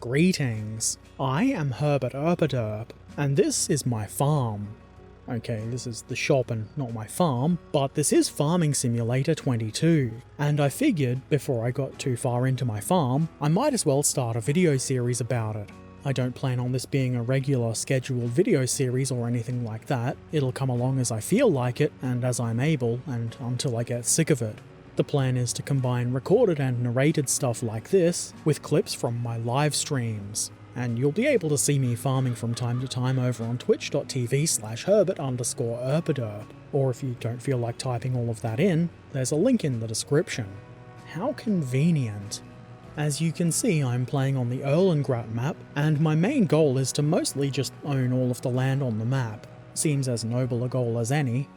Greetings, I am Herbert Erpaderp, and this is my farm. Okay, this is the shop and not my farm, but this is Farming Simulator 22, and I figured, before I got too far into my farm, I might as well start a video series about it. I don't plan on this being a regular scheduled video series or anything like that. It'll come along as I feel like it, and as I'm able, and until I get sick of it. The plan is to combine recorded and narrated stuff like this with clips from my live streams, and you'll be able to see me farming from time to time over on twitch.tv/Herbert_Erpaderp, or if you don't feel like typing all of that in, there's a link in the description. How convenient. As you can see, I'm playing on the Erlengratt map, and my main goal is to mostly just own all of the land on the map. Seems as noble a goal as any.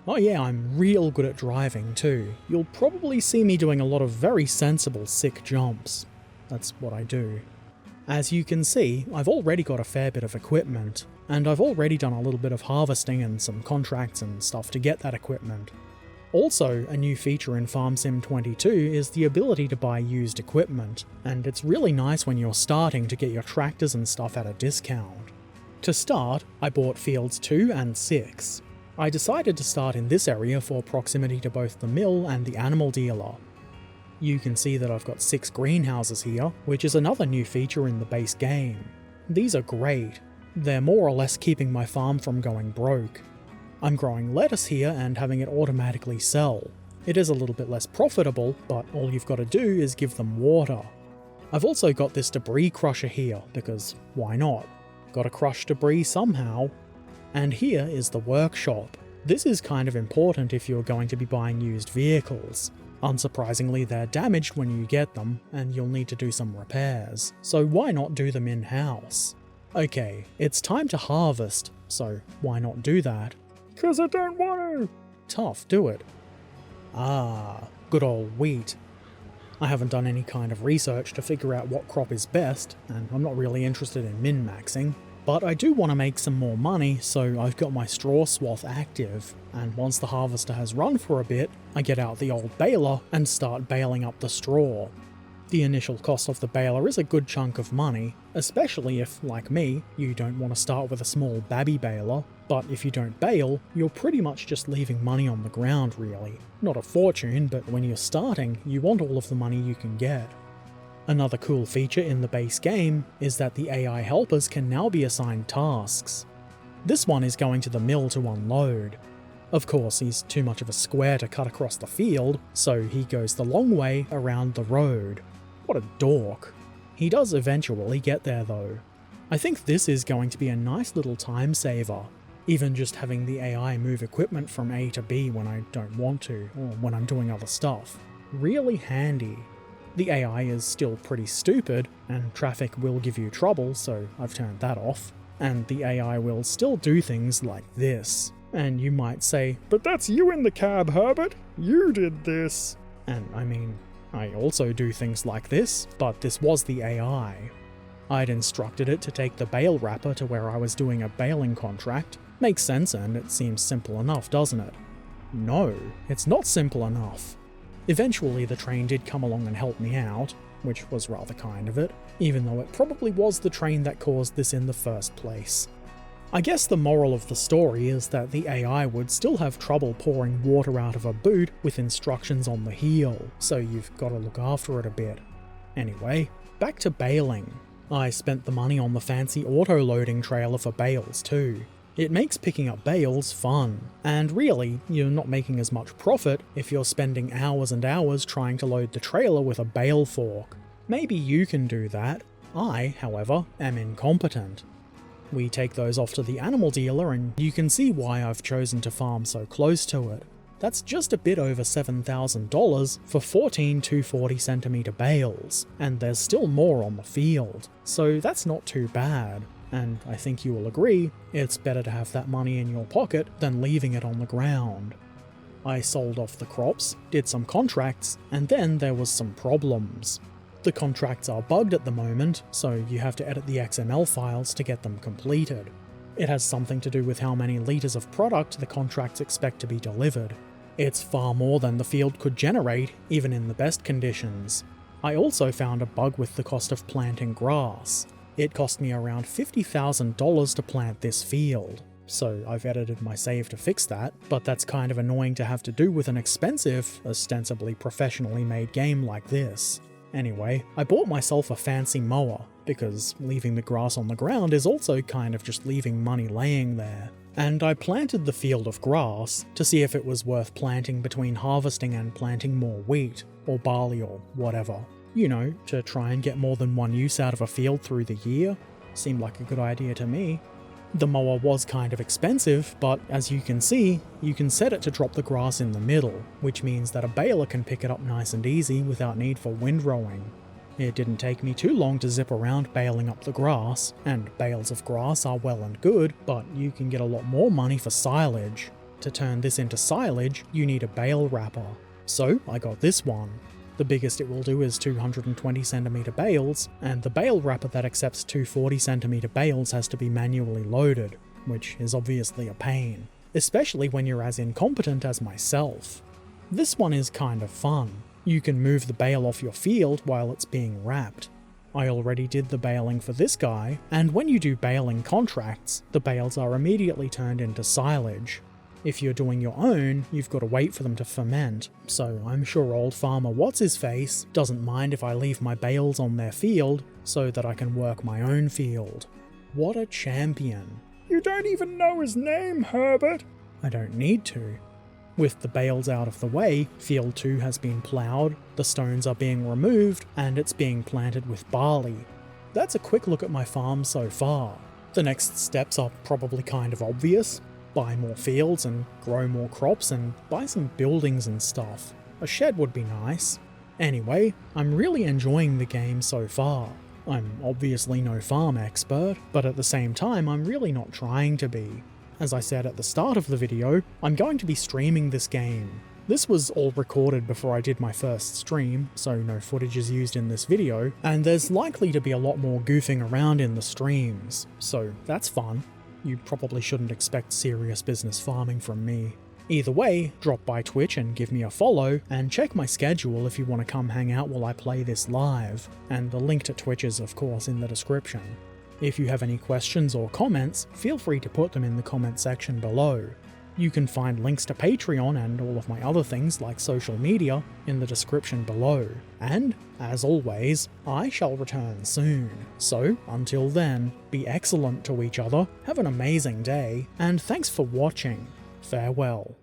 Oh yeah, I'm real good at driving too. You'll probably see me doing a lot of very sensible sick jumps. That's what I do. As you can see, I've already got a fair bit of equipment, and I've already done a little bit of harvesting and some contracts and stuff to get that equipment. Also, a new feature in Farm Sim 22 is the ability to buy used equipment, and it's really nice when you're starting to get your tractors and stuff at a discount. To start, I bought fields 2 and 6. I decided to start in this area for proximity to both the mill and the animal dealer. You can see that I've got 6 greenhouses here, which is another new feature in the base game. These are great. They're more or less keeping my farm from going broke. I'm growing lettuce here and having it automatically sell. It is a little bit less profitable, but all you've got to do is give them water. I've also got this debris crusher here, because why not? Gotta crush debris somehow. And here is the workshop. This is kind of important if you're going to be buying used vehicles. Unsurprisingly, they're damaged when you get them, and you'll need to do some repairs, so why not do them in-house? Okay, it's time to harvest, so why not do that? 'Cause I don't want to! Tough, do it. Ah, good old wheat. I haven't done any kind of research to figure out what crop is best, and I'm not really interested in min-maxing. But I do want to make some more money, so I've got my straw swath active, and once the harvester has run for a bit, I get out the old baler and start baling up the straw. The initial cost of the baler is a good chunk of money, especially if, like me, you don't want to start with a small babby baler, but if you don't bale, you're pretty much just leaving money on the ground really. Not a fortune, but when you're starting, you want all of the money you can get. Another cool feature in the base game is that the AI helpers can now be assigned tasks. This one is going to the mill to unload. Of course, he's too much of a square to cut across the field, so he goes the long way around the road. What a dork. He does eventually get there though. I think this is going to be a nice little time saver. Even just having the AI move equipment from A to B when I don't want to, or when I'm doing other stuff. Really handy. The AI is still pretty stupid, and traffic will give you trouble, so I've turned that off. And the AI will still do things like this. And you might say, "But that's you in the cab, Herbert! You did this!" And I mean, I also do things like this, but this was the AI. I'd instructed it to take the bale wrapper to where I was doing a baling contract. Makes sense, and it seems simple enough, doesn't it? No, it's not simple enough. Eventually the train did come along and help me out, which was rather kind of it, even though it probably was the train that caused this in the first place. I guess the moral of the story is that the AI would still have trouble pouring water out of a boot with instructions on the heel, so you've got to look after it a bit. Anyway, back to baling. I spent the money on the fancy auto-loading trailer for bales too. It makes picking up bales fun, and really, you're not making as much profit if you're spending hours and hours trying to load the trailer with a bale fork. Maybe you can do that. I, however, am incompetent. We take those off to the animal dealer and you can see why I've chosen to farm so close to it. That's just a bit over $7,000 for 14 240cm bales, and there's still more on the field, so that's not too bad. And I think you will agree, it's better to have that money in your pocket than leaving it on the ground. I sold off the crops, did some contracts, and then there was some problems. The contracts are bugged at the moment, so you have to edit the XML files to get them completed. It has something to do with how many litres of product the contracts expect to be delivered. It's far more than the field could generate, even in the best conditions. I also found a bug with the cost of planting grass. It cost me around $50,000 to plant this field, so I've edited my save to fix that, but that's kind of annoying to have to do with an expensive, ostensibly professionally made game like this. Anyway, I bought myself a fancy mower, because leaving the grass on the ground is also kind of just leaving money laying there. And I planted the field of grass to see if it was worth planting between harvesting and planting more wheat, or barley or whatever. You know, to try and get more than one use out of a field through the year. Seemed like a good idea to me. The mower was kind of expensive, but as you can see, you can set it to drop the grass in the middle, which means that a baler can pick it up nice and easy without need for windrowing. It didn't take me too long to zip around baling up the grass, and bales of grass are well and good, but you can get a lot more money for silage. To turn this into silage, you need a bale wrapper. So I got this one. The biggest it will do is 220cm bales, and the bale wrapper that accepts 240cm bales has to be manually loaded, which is obviously a pain, especially when you're as incompetent as myself. This one is kind of fun. You can move the bale off your field while it's being wrapped. I already did the baling for this guy, and when you do baling contracts, the bales are immediately turned into silage. If you're doing your own, you've got to wait for them to ferment, so I'm sure old farmer What's-His-Face doesn't mind if I leave my bales on their field so that I can work my own field. What a champion. You don't even know his name, Herbert. I don't need to. With the bales out of the way, Field 2 has been ploughed, the stones are being removed, and it's being planted with barley. That's a quick look at my farm so far. The next steps are probably kind of obvious. Buy more fields and grow more crops and buy some buildings and stuff. A shed would be nice. Anyway, I'm really enjoying the game so far. I'm obviously no farm expert, but at the same time I'm really not trying to be. As I said at the start of the video, I'm going to be streaming this game. This was all recorded before I did my first stream, so no footage is used in this video, and there's likely to be a lot more goofing around in the streams, so that's fun. You probably shouldn't expect serious business farming from me. Either way, drop by Twitch and give me a follow, and check my schedule if you want to come hang out while I play this live, and the link to Twitch is of course in the description. If you have any questions or comments, feel free to put them in the comment section below. You can find links to Patreon and all of my other things like social media in the description below. And, as always, I shall return soon. So, until then, be excellent to each other, have an amazing day, and thanks for watching. Farewell.